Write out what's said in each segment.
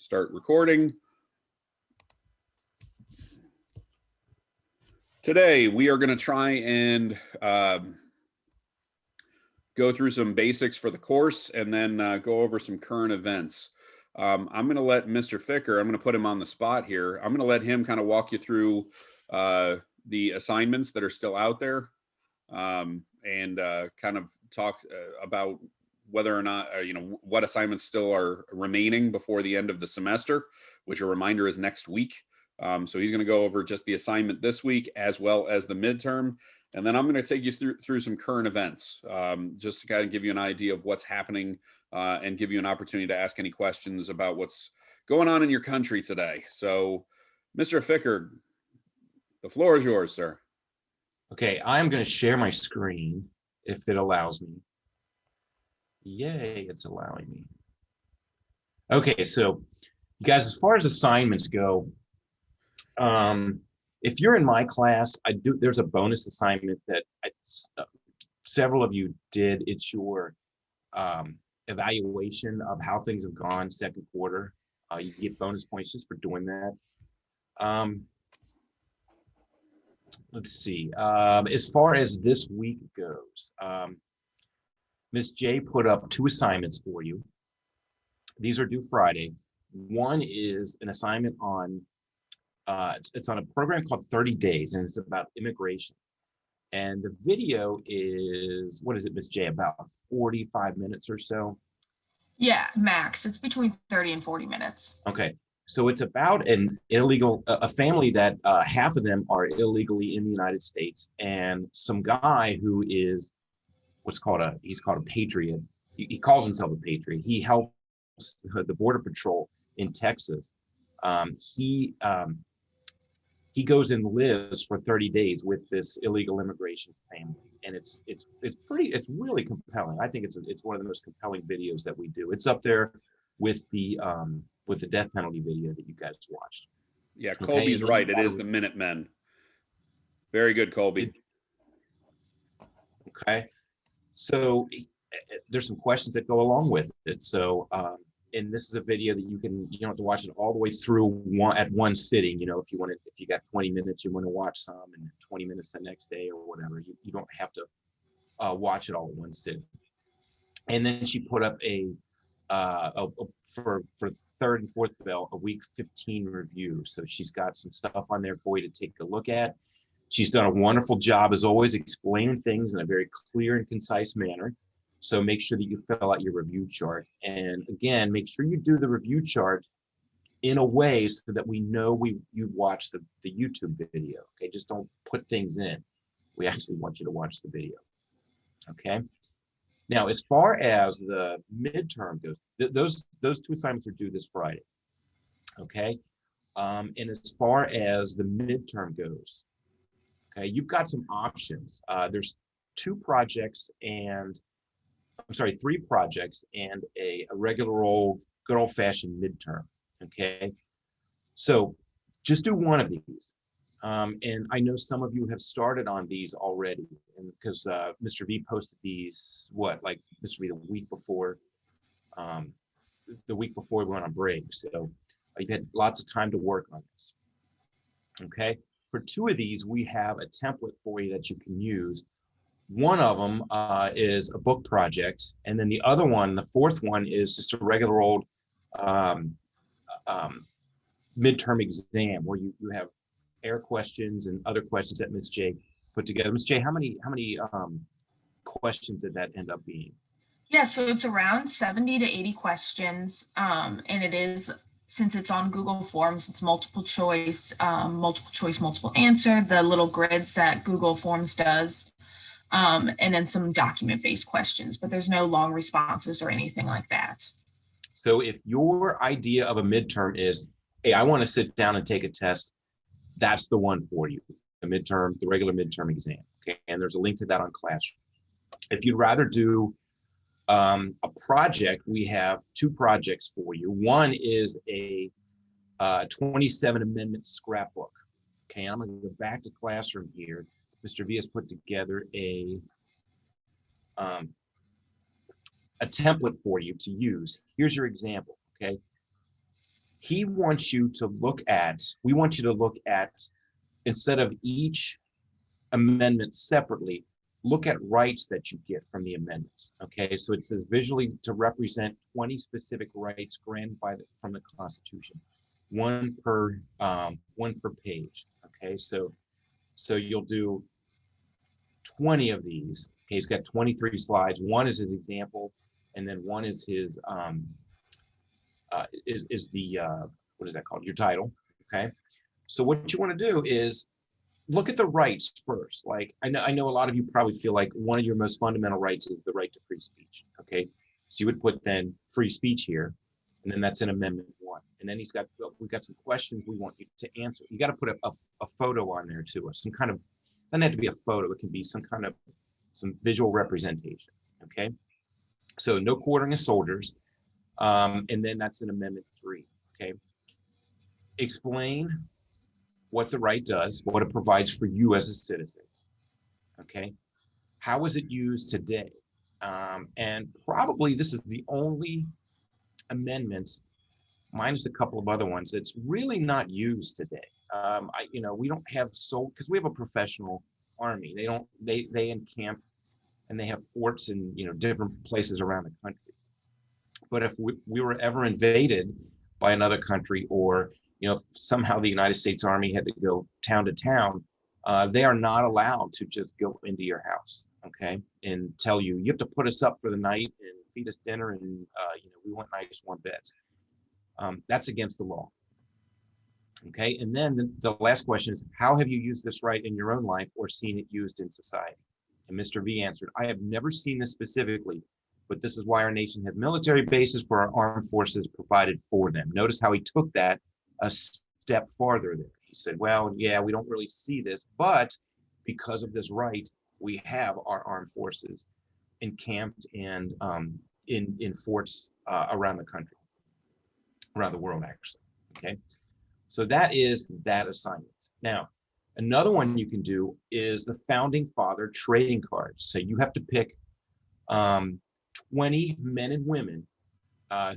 Start recording. Today, we are going to try and go through some basics for the course and then go over some current events. I'm going to let Mr. Ficker, I'm going to put him on the spot here. I'm going to let him kind of walk you through the assignments that are still out there and kind of talk about whether or not, what assignments still are remaining before the end of the semester, which a reminder is next week. So he's going to go over just the assignment this week as well as the midterm. And then I'm going to take you through some current events, just to kind of give you an idea of what's happening and give you an opportunity to ask any questions about what's going on in your country today. So, Mr. Ficker, the floor is yours, sir. Okay, I'm going to share my screen if it allows me. Yay, it's allowing me. Okay, so you guys, as far as assignments go, if you're in my class, there's a bonus assignment that several of you did. It's your evaluation of how things have gone second quarter. You get bonus points just for doing that. Let's see. As far as this week goes, Ms. J put up 2 assignments for you. These are due Friday. One is an assignment on, it's on a program called 30 Days, and it's about immigration. And the video is, what is it, Ms. J, about 45 minutes or so? Yeah, max. It's between 30 and 40 minutes. Okay. So it's about an illegal, a family that half of them are illegally in the United States, and some guy who is he's called a patriot. He calls himself a patriot. He helps the Border Patrol in Texas. He goes and lives for 30 days with this illegal immigration family, and it's really compelling. I think it's one of the most compelling videos that we do. It's up there with the death penalty video that you guys watched. Yeah, Colby's right. It is the Minutemen. Very good, Colby. Okay. So there's some questions that go along with it. So, and this is a video that you don't have to watch it all the way through at one sitting. If you got 20 minutes, you want to watch some, and 20 minutes the next day or whatever. You don't have to watch it all at one sitting. And then she put up for third and fourth bell, a week 15 review. So she's got some stuff on there for you to take a look at. She's done a wonderful job, as always, explaining things in a very clear and concise manner. So make sure that you fill out your review chart. And again, make sure you do the review chart in a way so that we know you watched the YouTube video. Okay, just don't put things in. We actually want you to watch the video. Okay. Now, as far as the midterm goes, those 2 assignments are due this Friday. Okay. And as far as the midterm goes, okay, you've got some options. There's 3 projects and a regular good old fashioned midterm. Okay. So just do one of these. And I know some of you have started on these already, and because Mr. V posted these, Mr. V, the week before we went on break. So you've had lots of time to work on this. Okay. For 2 of these, we have a template for you that you can use. One of them is a book project, and then the other one, the 4th one, is just a regular old midterm exam where you have air questions and other questions that Ms. J put together. Ms. J, how many questions did that end up being? Yeah, so it's around 70 to 80 questions, and it is, since it's on Google Forms, it's multiple choice, multiple answer, the little grids that Google Forms does, and then some document-based questions, but there's no long responses or anything like that. So if your idea of a midterm is, hey, I want to sit down and take a test, that's the one for you, the regular midterm exam. Okay, and there's a link to that on Classroom. If you'd rather do a project, we have 2 projects for you. One is a 27 amendment scrapbook. Okay, I'm going to go back to Classroom here. Mr. V has put together a template for you to use. Here's your example. Okay, we want you to look at, instead of each amendment separately, look at rights that you get from the amendments. Okay, so it says visually to represent 20 specific rights granted from the Constitution, one per page. Okay, so you'll do 20 of these. Okay, he's got 23 slides. One is his example, and then one is his what is that called? Your title. Okay, so what you want to do is look at the rights first. Like I know a lot of you probably feel like one of your most fundamental rights is the right to free speech. Okay, so you would put then free speech here, and then that's in Amendment 1. And then we've got some questions we want you to answer. You got to put a photo on there too, or some kind of, doesn't have to be a photo. It can be some visual representation. Okay, so no quartering of soldiers, and then that's in Amendment 3. Okay, explain what the right does, what it provides for you as a citizen. Okay, how is it used today? And probably this is the only amendment, minus a couple of other ones, that's really not used today. We don't have because we have a professional army. They encamp and they have forts in different places around the country. But if we were ever invaded by another country, or somehow the United States Army had to go town to town, they are not allowed to just go into your house, okay, and tell you have to put us up for the night and feed us dinner, and we want nice warm beds. That's against the law. Okay, and then the last question is, how have you used this right in your own life or seen it used in society? And Mr. V answered, I have never seen this specifically, but this is why our nation has military bases for our armed forces provided for them. Notice how he took that a step farther there. He said, well, yeah, we don't really see this, but because of this right, we have our armed forces encamped and in forts around the country, around the world, actually. Okay, so that is that assignment. Now, another one you can do is the Founding Father trading cards. So you have to pick 20 men and women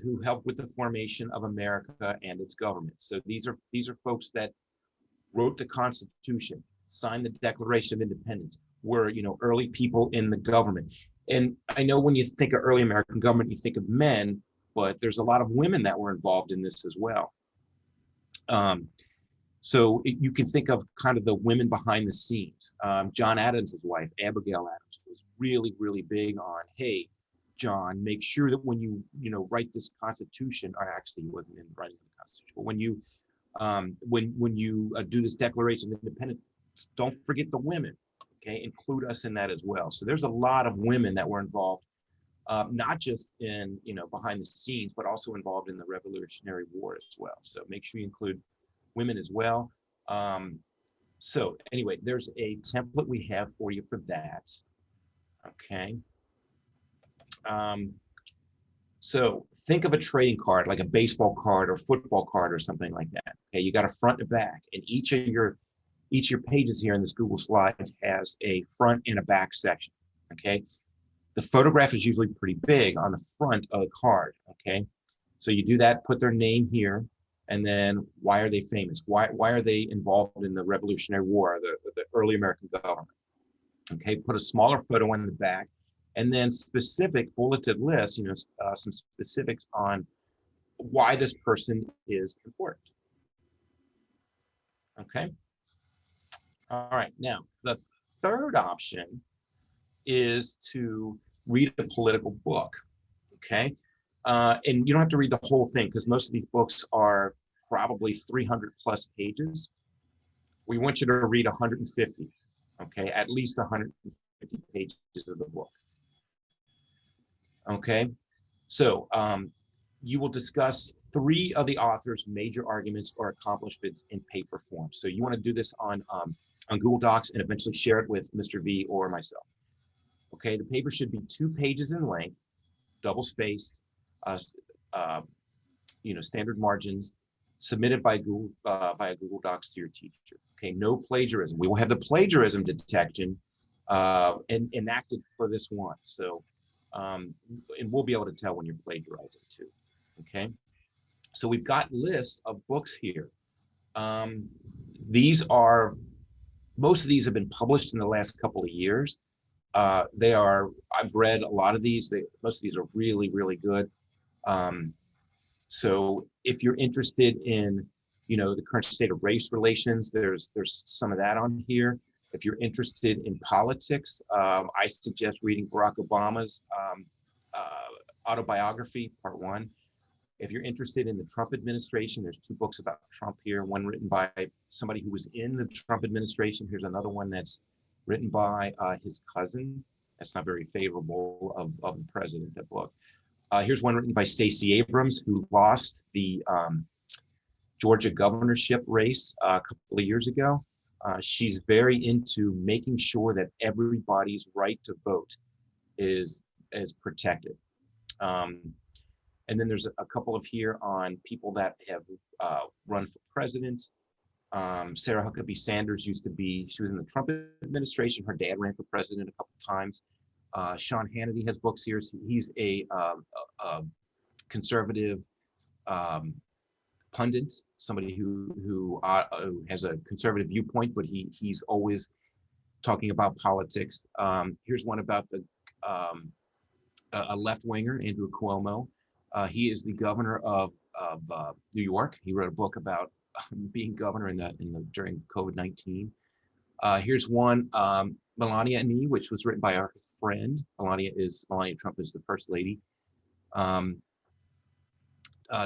who helped with the formation of America and its government. So these are folks that wrote the Constitution, signed the Declaration of Independence, were early people in the government. And I know when you think of early American government, you think of men, but there's a lot of women that were involved in this as well. So you can think of kind of the women behind the scenes. John Adams' wife, Abigail Adams, was really, really big on, hey, John, make sure that when you write this Constitution, or actually he wasn't in writing the Constitution, but when you do this Declaration of Independence, don't forget the women. Okay, include us in that as well. So there's a lot of women that were involved, not just in behind the scenes, but also involved in the Revolutionary War as well. So make sure you include women as well. So anyway, there's a template we have for you for that. Okay. So think of a trading card, like a baseball card or football card or something like that. Okay, you got a front and a back, and each of your pages here in this Google Slides has a front and a back section. Okay, the photograph is usually pretty big on the front of the card. Okay, so you do that, put their name here, and then why are they famous? Why are they involved in the Revolutionary War, the early American government? Okay, put a smaller photo in the back, and then specific bulleted lists, some specifics on why this person is important. Okay. All right. Now, the third option is to read a political book. Okay. And you don't have to read the whole thing, because most of these books are probably 300 plus pages. We want you to read 150. Okay. At least 150 pages of the book. Okay, so you will discuss 3 of the author's major arguments or accomplishments in paper form. So you want to do this on Google Docs and eventually share it with Mr. V or myself. Okay, the paper should be 2 pages in length, double spaced, standard margins, submitted by Google via Google Docs to your teacher. Okay, no plagiarism. We will have the plagiarism detection enacted for this one. So. And we'll be able to tell when you're plagiarizing too. Okay. So we've got lists of books here. These are, most of these have been published in the last couple of years. I've read a lot of these. Most of these are really, really good. So if you're interested in, the current state of race relations, there's some of that on here. If you're interested in politics, I suggest reading Barack Obama's autobiography, part 1. If you're interested in the Trump administration, there's 2 books about Trump here. One written by somebody who was in the Trump administration. Here's another one that's written by his cousin. That's not very favorable of the president, that book. Here's one written by Stacey Abrams, who lost the Georgia governorship race a couple of years ago. She's very into making sure that everybody's right to vote is protected. And then there's a couple of here on people that have run for president. Sarah Huckabee Sanders she was in the Trump administration. Her dad ran for president a couple of times. Sean Hannity has books here. So he's a conservative pundit, somebody who has a conservative viewpoint, but he's always talking about politics. Here's one about a left-winger, Andrew Cuomo. He is the governor of New York. He wrote a book about being governor during COVID-19. Here's one, Melania and Me, which was written by our friend. Melania Trump is the first lady.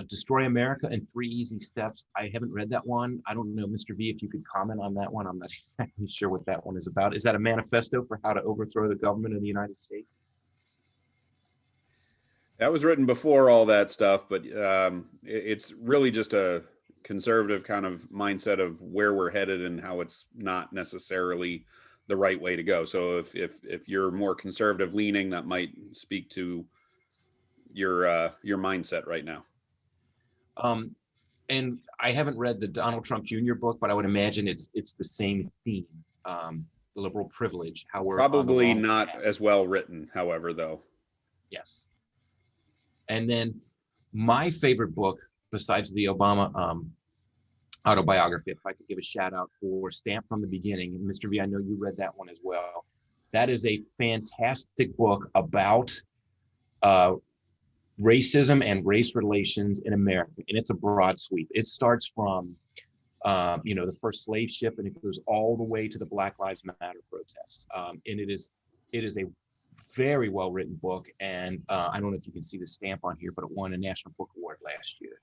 Destroy America in 3 Easy Steps. I haven't read that one. I don't know, Mr. V, if you could comment on that one. I'm not exactly sure what that one is about. Is that a manifesto for how to overthrow the government of the United States? That was written before all that stuff, but it's really just a conservative kind of mindset of where we're headed and how it's not necessarily the right way to go. So if you're more conservative leaning, that might speak to your mindset right now. And I haven't read the Donald Trump Jr. book, but I would imagine it's the same theme, liberal privilege. How we're probably not as well written, however, though. Yes. And then my favorite book, besides the Obama autobiography, if I could give a shout out for Stamped from the Beginning, and Mr. V, I know you read that one as well. That is a fantastic book about racism and race relations in America, and it's a broad sweep. It starts from the first slave ship, and it goes all the way to the Black Lives Matter protests. And it is a very well written book, and I don't know if you can see the stamp on here, but it won a National Book Award last year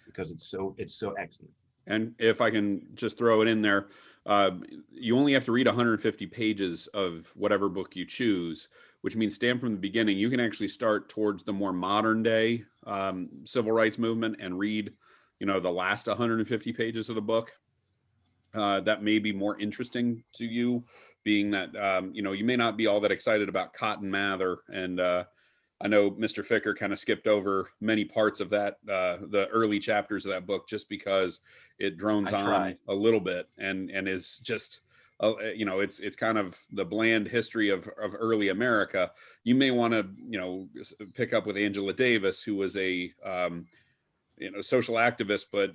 because it's so excellent. And if I can just throw it in there, you only have to read 150 pages of whatever book you choose, which means Stamped from the Beginning. You can actually start towards the more modern day civil rights movement and read, the last 150 pages of the book. That may be more interesting to you, being that, you may not be all that excited about Cotton Mather. And I know Mr. Ficker kind of skipped over many parts of that, the early chapters of that book, just because it drones on a little bit and is just, it's kind of the bland history of early America. You may want to, pick up with Angela Davis, who was a, social activist, but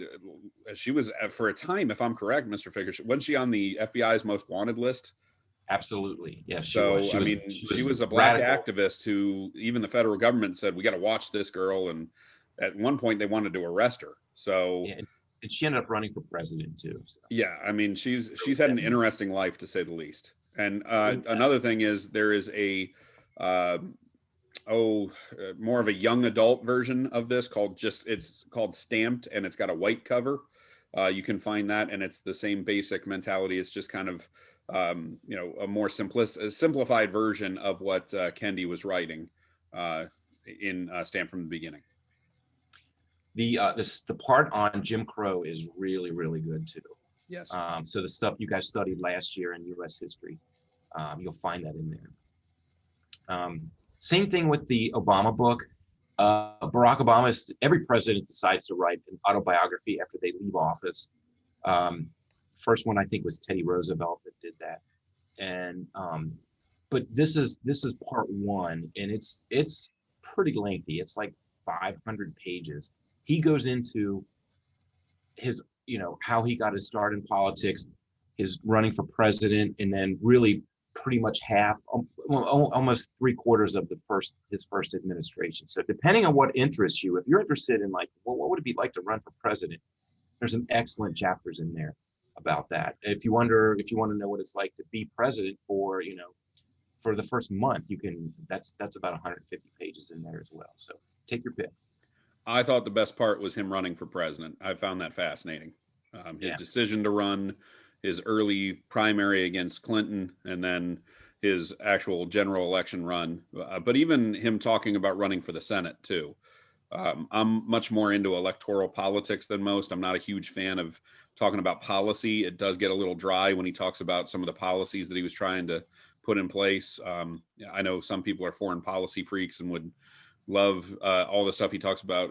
she was, for a time, if I'm correct, Mr. Ficker, wasn't she on the FBI's most wanted list? Absolutely. Yes. She was a black activist who even the federal government said, we got to watch this girl. And at one point they wanted to arrest her. So, yeah, and she ended up running for president too. So. Yeah. I mean, she's had an interesting life, to say the least. And another thing is there is a, more of a young adult version of this it's called Stamped, and it's got a white cover. You can find that, and it's the same basic mentality. It's just kind of, a more simplified version of what Kendi was writing in Stamped from the Beginning. The part on Jim Crow is really, really good too. Yes. So the stuff you guys studied last year in U.S. history, you'll find that in there. Same thing with the Obama book. Barack Obama, every president decides to write an autobiography after they leave office. First one I think was Teddy Roosevelt that did that, and but this is part one, and it's pretty lengthy. It's like 500 pages. he goes into his, how he got his start in politics, his running for president, and then really pretty much half, almost 3/4 of his first administration. So depending on what interests you, if you're interested in like, well, what would it be like to run for president? There's some excellent chapters in there about that. If you want to know what it's like to be president for, for the first month, that's about 150 pages in there as well. So take your pick. I thought the best part was him running for president. I found that fascinating. His decision to run, his early primary against Clinton, and then his actual general election run. But even him talking about running for the Senate too. I'm much more into electoral politics than most. I'm not a huge fan of talking about policy. It does get a little dry when he talks about some of the policies that he was trying to put in place. I know some people are foreign policy freaks and would love all the stuff he talks about,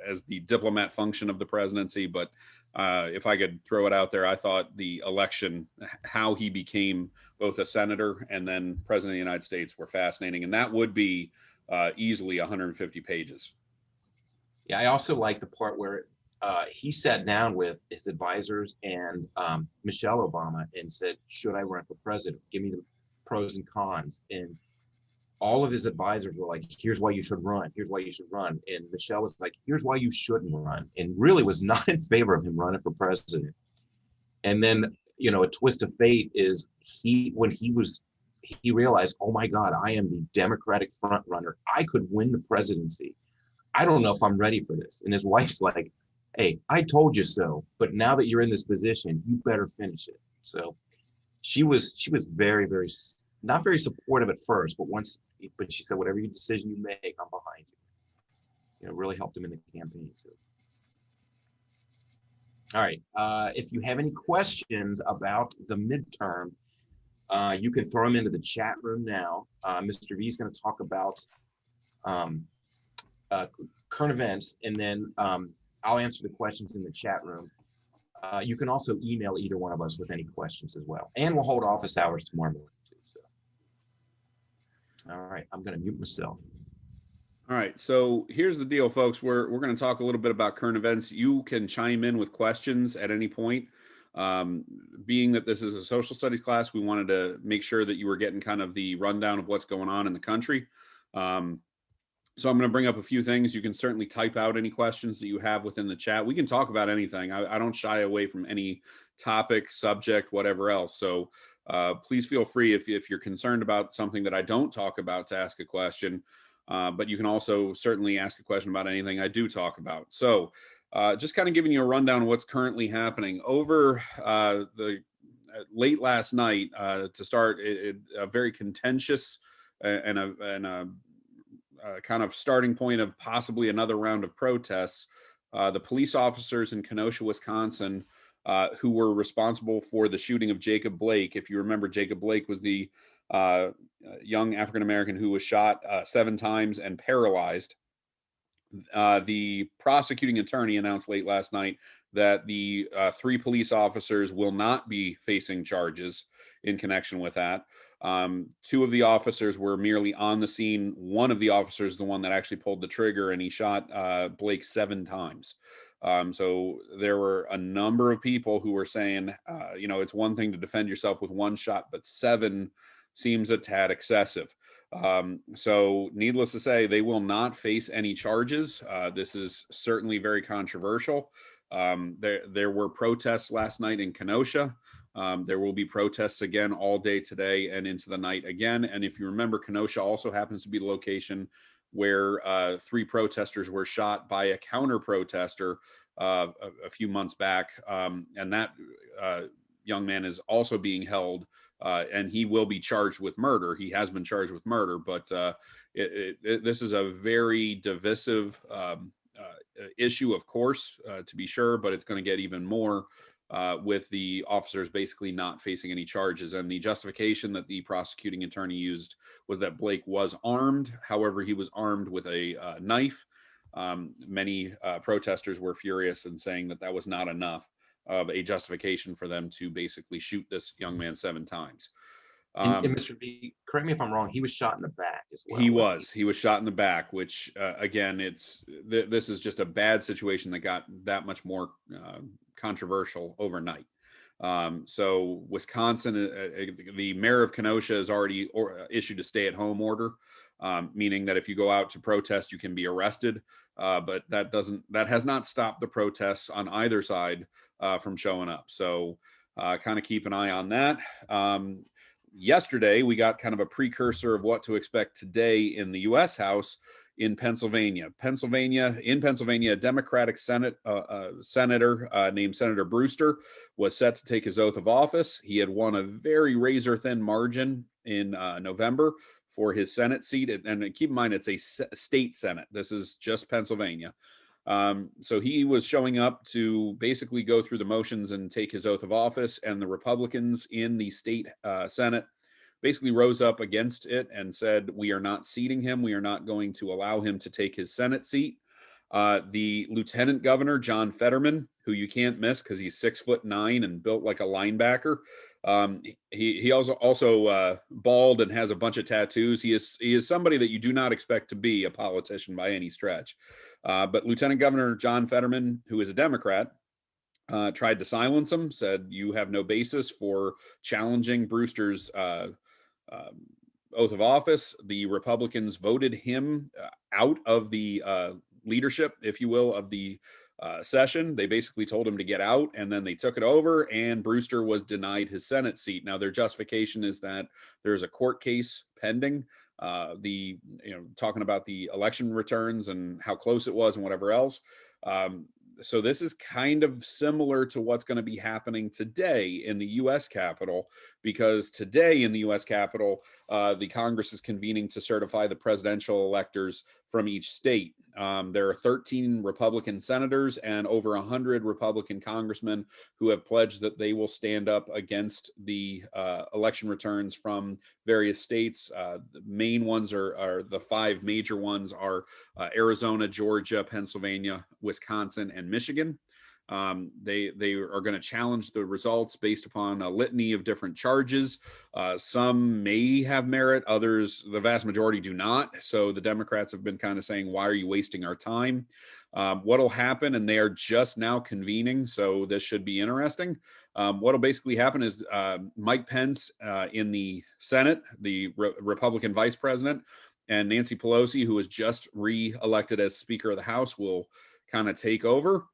as the diplomat function of the presidency. But if I could throw it out there, I thought the election, how he became both a senator and then president of the United States, were fascinating. And that would be easily 150 pages. Yeah, I also like the part where he sat down with his advisors and Michelle Obama and said, should I run for president? Give me the pros and cons. And all of his advisors were like, here's why you should run. Here's why you should run. And Michelle was like, here's why you shouldn't run. And really was not in favor of him running for president. And then, a twist of fate is he realized, oh my God, I am the Democratic front runner. I could win the presidency. I don't know if I'm ready for this. And his wife's like, hey, I told you so. But now that you're in this position, you better finish it. So she was very, very, not very supportive at first, but she said, whatever decision you make, I'm behind you. Really helped him in the campaign too. All right. If you have any questions about the midterm, you can throw them into the chat room now. Mr. V is going to talk about current events, and then I'll answer the questions in the chat room. You can also email either one of us with any questions as well. And we'll hold office hours tomorrow morning too. So. All right, I'm going to mute myself. All right, so here's the deal, folks. We're going to talk a little bit about current events. You can chime in with questions at any point. Being that this is a social studies class, we wanted to make sure that you were getting kind of the rundown of what's going on in the country. So I'm going to bring up a few things. You can certainly type out any questions that you have within the chat. We can talk about anything. I don't shy away from any topic, subject, whatever else. So please feel free if you're concerned about something that I don't talk about to ask a question. But you can also certainly ask a question about anything I do talk about. So just kind of giving you a rundown of what's currently happening. Over the late last night, to start, a very contentious and a kind of starting point of possibly another round of protests. The police officers in Kenosha, Wisconsin, who were responsible for the shooting of Jacob Blake. If you remember, Jacob Blake was the young African-American who was shot 7 times and paralyzed. The prosecuting attorney announced late last night that the 3 police officers will not be facing charges in connection with that. 2 of the officers were merely on the scene. One of the officers, the one that actually pulled the trigger, and he shot Blake 7 times. So there were a number of people who were saying, it's one thing to defend yourself with 1 shot, but 7 seems a tad excessive. So needless to say, they will not face any charges. This is certainly very controversial. There were protests last night in Kenosha. There will be protests again all day today and into the night again. And if you remember, Kenosha also happens to be the location where 3 protesters were shot by a counter protester a few months back. And that young man is also being held, and he will be charged with murder. He has been charged with murder, but this is a very divisive issue, of course, to be sure, but it's going to get even more with the officers basically not facing any charges. And the justification that the prosecuting attorney used was that Blake was armed. However, he was armed with a knife. Many protesters were furious and saying that that was not enough of a justification for them to basically shoot this young man 7 times. And Mr. V, correct me if I'm wrong, he was shot in the back as well. He wasn't was. He was shot in the back, which again, this is just a bad situation that got that much more controversial overnight. So Wisconsin, the mayor of Kenosha has already issued a stay-at-home order, meaning that if you go out to protest, you can be arrested. But that has not stopped the protests on either side from showing up. So kind of keep an eye on that. Yesterday, we got kind of a precursor of what to expect today in the U.S. House in Pennsylvania. In Pennsylvania, a Democratic senator named Senator Brewster was set to take his oath of office. He had won a very razor-thin margin in November for his Senate seat. And keep in mind, it's a state Senate. This is just Pennsylvania. So he was showing up to basically go through the motions and take his oath of office, and the Republicans in the state Senate basically rose up against it and said, we are not seating him. We are not going to allow him to take his Senate seat. The Lieutenant Governor, John Fetterman, who you can't miss because he's 6'9" and built like a linebacker. He also bald and has a bunch of tattoos. He is somebody that you do not expect to be a politician by any stretch. But Lieutenant Governor John Fetterman, who is a Democrat, tried to silence him, said, you have no basis for challenging Brewster's oath of office. The Republicans voted him out of the leadership, if you will, of the session. They basically told him to get out, and then they took it over, and Brewster was denied his Senate seat. Now, their justification is that there's a court case pending, talking about the election returns and how close it was and whatever else. So this is kind of similar to what's going to be happening today in the U.S. Capitol, because today in the U.S. Capitol, the Congress is convening to certify the presidential electors from each state. There are 13 Republican senators and over 100 Republican congressmen who have pledged that they will stand up against the election returns from various states. The main ones are the five major ones are Arizona, Georgia, Pennsylvania, Wisconsin, and Michigan. They are going to challenge the results based upon a litany of different charges. Some may have merit, others, the vast majority, do not. So the Democrats have been kind of saying, why are you wasting our time? What'll happen, and they are just now convening, so this should be interesting. What'll basically happen is Mike Pence in the Senate, the Republican vice president, and Nancy Pelosi, who was just re-elected as Speaker of the House, will kind of take over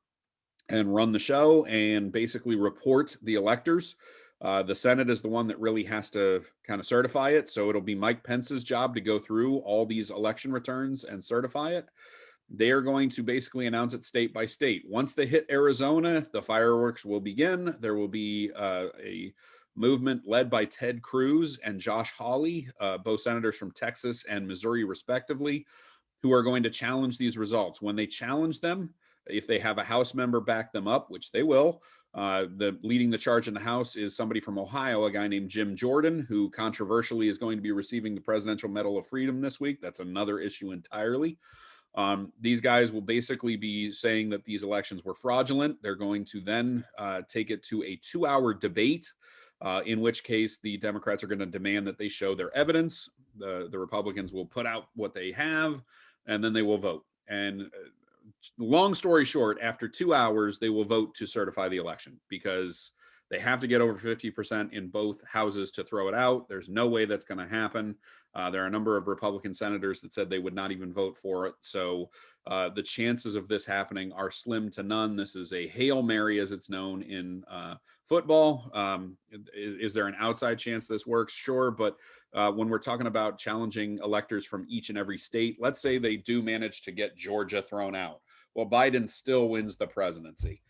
and run the show and basically report the electors. The Senate is the one that really has to kind of certify it. So it'll be Mike Pence's job to go through all these election returns and certify it. They are going to basically announce it state by state. Once they hit Arizona, the fireworks will begin. There will be a movement led by Ted Cruz and Josh Hawley, both senators from Texas and Missouri, respectively, who are going to challenge these results. When they challenge them, if they have a House member back them up, which they will, leading the charge in the House is somebody from Ohio, a guy named Jim Jordan, who controversially is going to be receiving the Presidential Medal of Freedom this week. That's another issue entirely. These guys will basically be saying that these elections were fraudulent. They're going to then take it to a 2-hour debate, in which case the Democrats are going to demand that they show their evidence. The Republicans will put out what they have, and then they will vote. And long story short, after 2 hours, they will vote to certify the election because they have to get over 50% in both houses to throw it out. There's no way that's going to happen. There are a number of Republican senators that said they would not even vote for it. So the chances of this happening are slim to none. This is a Hail Mary, as it's known in football. Is there an outside chance this works? Sure. But when we're talking about challenging electors from each and every state, let's say they do manage to get Georgia thrown out. Well, Biden still wins the presidency.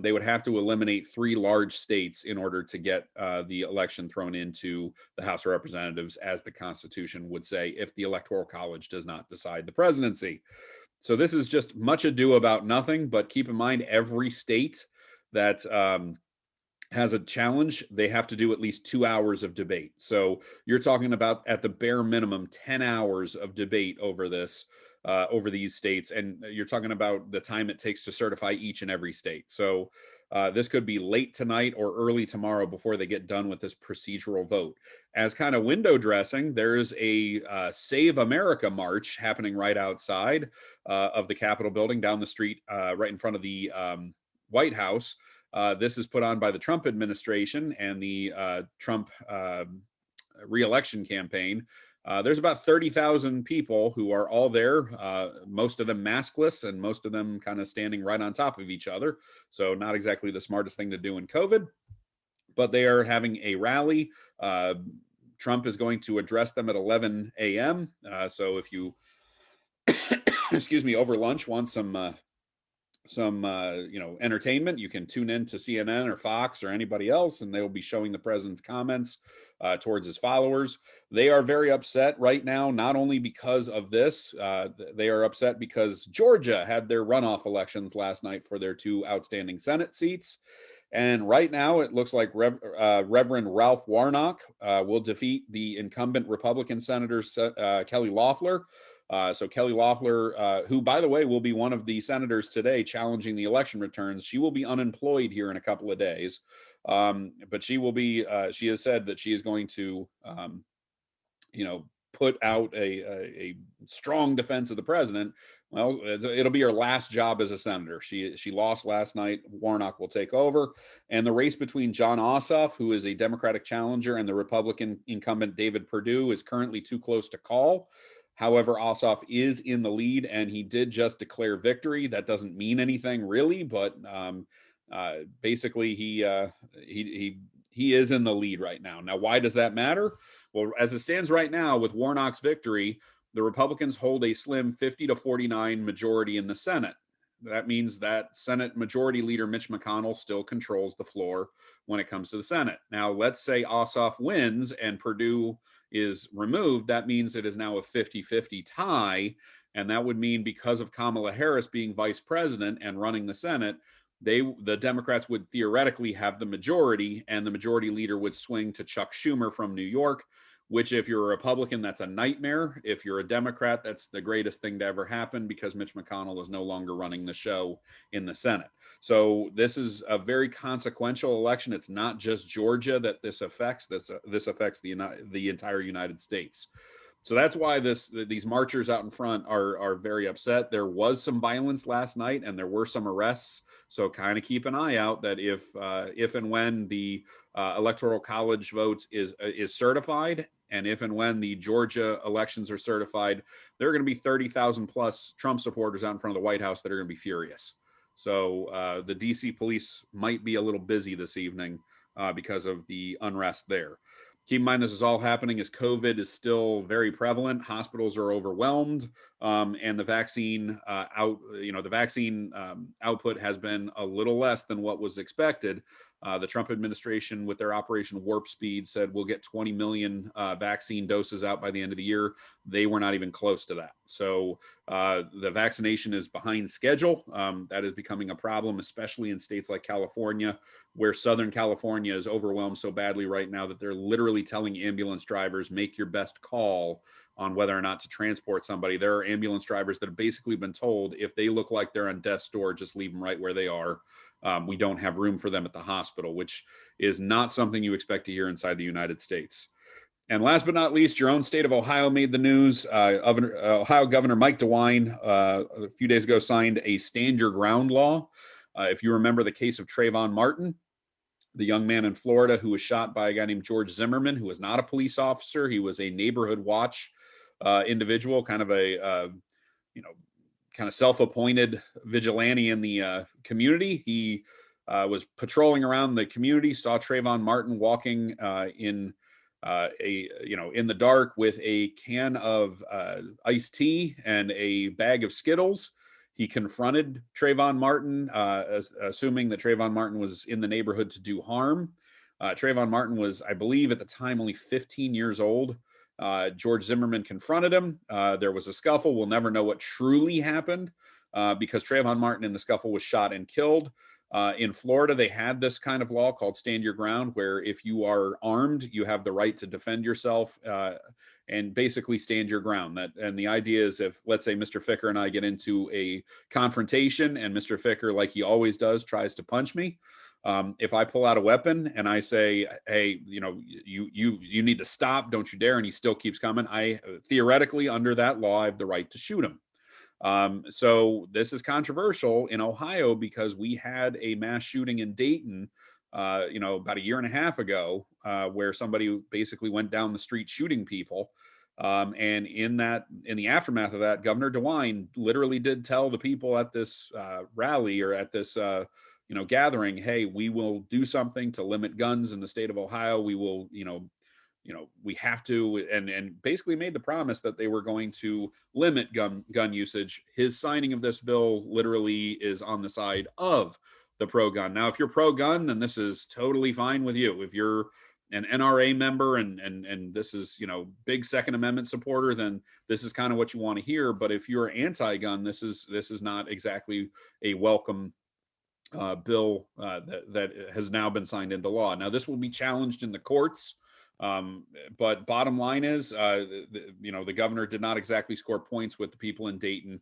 They would have to eliminate 3 large states in order to get the election thrown into the House of Representatives, as the Constitution would say, if the Electoral College does not decide the presidency. So this is just much ado about nothing, but keep in mind every state that has a challenge, they have to do at least 2 hours of debate. So you're talking about, at the bare minimum, 10 hours of debate over this. over these states. And you're talking about the time it takes to certify each and every state. So this could be late tonight or early tomorrow before they get done with this procedural vote. As kind of window dressing, there's a Save America march happening right outside of the Capitol building, down the street, right in front of the White House. This is put on by the Trump administration and the Trump re-election campaign. There's about 30,000 people who are all there, most of them maskless and most of them kind of standing right on top of each other. So not exactly the smartest thing to do in COVID, but they are having a rally. Trump is going to address them at 11 a.m. So if you, excuse me, over lunch want some entertainment, you can tune in to CNN or Fox or anybody else, and they will be showing the president's comments towards his followers. They are very upset right now, not only because of this, they are upset because Georgia had their runoff elections last night for their 2 outstanding Senate seats. And right now, it looks like Reverend Ralph Warnock will defeat the incumbent Republican Senator Kelly Loeffler. So Kelly Loeffler, who, by the way, will be one of the senators today challenging the election returns, she will be unemployed here in a couple of days. But she will be, she has said that she is going to, put out a strong defense of the president. Well, it'll be her last job as a senator. She lost last night. Warnock will take over. And the race between Jon Ossoff, who is a Democratic challenger, and the Republican incumbent David Perdue is currently too close to call. However, Ossoff is in the lead, and he did just declare victory. That doesn't mean anything really, but basically he is in the lead right now. Now, why does that matter? Well, as it stands right now, with Warnock's victory, the Republicans hold a slim 50-49 majority in the Senate. That means that Senate Majority Leader Mitch McConnell still controls the floor when it comes to the Senate. Now, let's say Ossoff wins and Perdue is removed. That means it is now a 50-50 tie. And that would mean, because of Kamala Harris being vice president and running the Senate, the Democrats would theoretically have the majority, and the majority leader would swing to Chuck Schumer from New York, which, if you're a Republican, that's a nightmare. If you're a Democrat, that's the greatest thing to ever happen, because Mitch McConnell is no longer running the show in the Senate. So this is a very consequential election. It's not just Georgia that this affects. This affects the entire United States. So that's why these marchers out in front are very upset. There was some violence last night, and there were some arrests. So kind of keep an eye out that if and when the Electoral College votes is certified, and if and when the Georgia elections are certified, there are going to be 30,000 plus Trump supporters out in front of the White House that are going to be furious. So the DC police might be a little busy this evening because of the unrest there. Keep in mind, this is all happening as COVID is still very prevalent. Hospitals are overwhelmed, and the vaccine output has been a little less than what was expected. The Trump administration, with their Operation Warp Speed, said we'll get 20 million vaccine doses out by the end of the year. They were not even close to that. So the vaccination is behind schedule. That is becoming a problem, especially in states like California, where Southern California is overwhelmed so badly right now that they're literally telling ambulance drivers, make your best call on whether or not to transport somebody. There are ambulance drivers that have basically been told, if they look like they're on death's door, just leave them right where they are. We don't have room for them at the hospital, which is not something you expect to hear inside the United States. And last but not least, your own state of Ohio made the news. Ohio Governor Mike DeWine a few days ago signed a stand your ground law. If you remember the case of Trayvon Martin, the young man in Florida who was shot by a guy named George Zimmerman, who was not a police officer. He was a neighborhood watch individual, kind of a kind of self-appointed vigilante in the community. He was patrolling around the community, saw Trayvon Martin walking in the dark with a can of iced tea and a bag of Skittles. He confronted Trayvon Martin, assuming that Trayvon Martin was in the neighborhood to do harm. Trayvon Martin was, I believe, at the time only 15 years old. George Zimmerman confronted him. There was a scuffle. We'll never know what truly happened because Trayvon Martin in the scuffle was shot and killed. In Florida, they had this kind of law called Stand Your Ground, where if you are armed, you have the right to defend yourself and basically stand your ground. And the idea is, if, let's say, Mr. Ficker and I get into a confrontation and Mr. Ficker, like he always does, tries to punch me, if I pull out a weapon and I say, hey, you need to stop, don't you dare, and he still keeps coming, I theoretically, under that law, I have the right to shoot him. So this is controversial in Ohio because we had a mass shooting in Dayton, about a year and a half ago, where somebody basically went down the street shooting people. And in the aftermath of that, Governor DeWine literally did tell the people at this rally, or at this gathering, hey, we will do something to limit guns in the state of Ohio. We will, we have to, and basically made the promise that they were going to limit gun usage. His signing of this bill literally is on the side of the pro-gun. Now, if you're pro-gun, then this is totally fine with you. If you're an NRA member and this is, big Second Amendment supporter, then this is kind of what you want to hear. But if you're anti-gun, this is not exactly a welcome bill that has now been signed into law. Now, this will be challenged in the courts. But bottom line is, the governor did not exactly score points with the people in Dayton,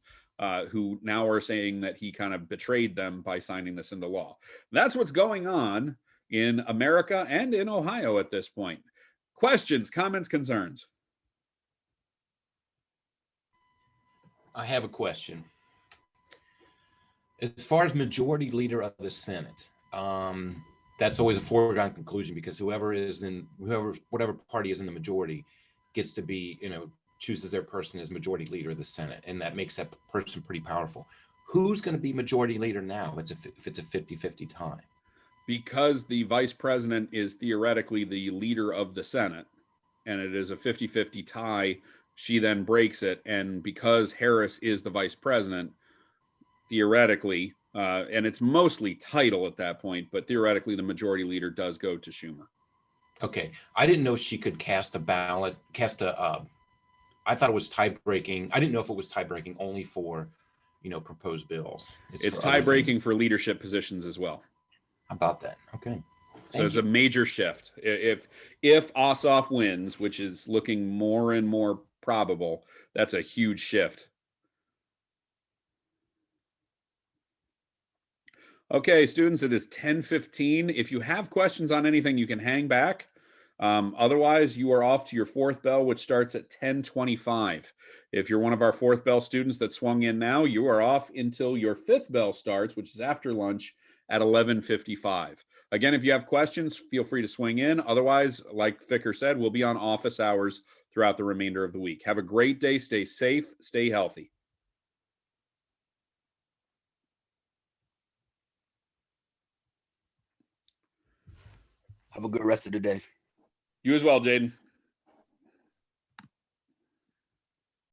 who now are saying that he kind of betrayed them by signing this into law. That's what's going on in America and in Ohio at this point. Questions, comments, concerns? I have a question. As far as majority leader of the Senate, that's always a foregone conclusion, because whatever party is in the majority gets to be, chooses their person as majority leader of the Senate, and that makes that person pretty powerful. Who's going to be majority leader now if it's a 50-50 tie? Because the vice president is theoretically the leader of the Senate, and it is a 50-50 tie, she then breaks it. And because Harris is the vice president, theoretically, and it's mostly title at that point, but theoretically the majority leader does go to Schumer. Okay. I didn't know she could cast a ballot, I thought it was tie breaking. I didn't know if it was tie breaking only for, proposed bills. It's tie breaking for leadership positions as well. How about that? Okay. So it's a major shift. If Ossoff wins, which is looking more and more probable, that's a huge shift. Okay, students, it is 10:15. If you have questions on anything, you can hang back. Otherwise, you are off to your fourth bell, which starts at 10:25. If you're one of our fourth bell students that swung in now, you are off until your fifth bell starts, which is after lunch at 11:55. Again, if you have questions, feel free to swing in. Otherwise, like Ficker said, we'll be on office hours throughout the remainder of the week. Have a great day. Stay safe. Stay healthy. Have a good rest of the day. You as well, Jaden.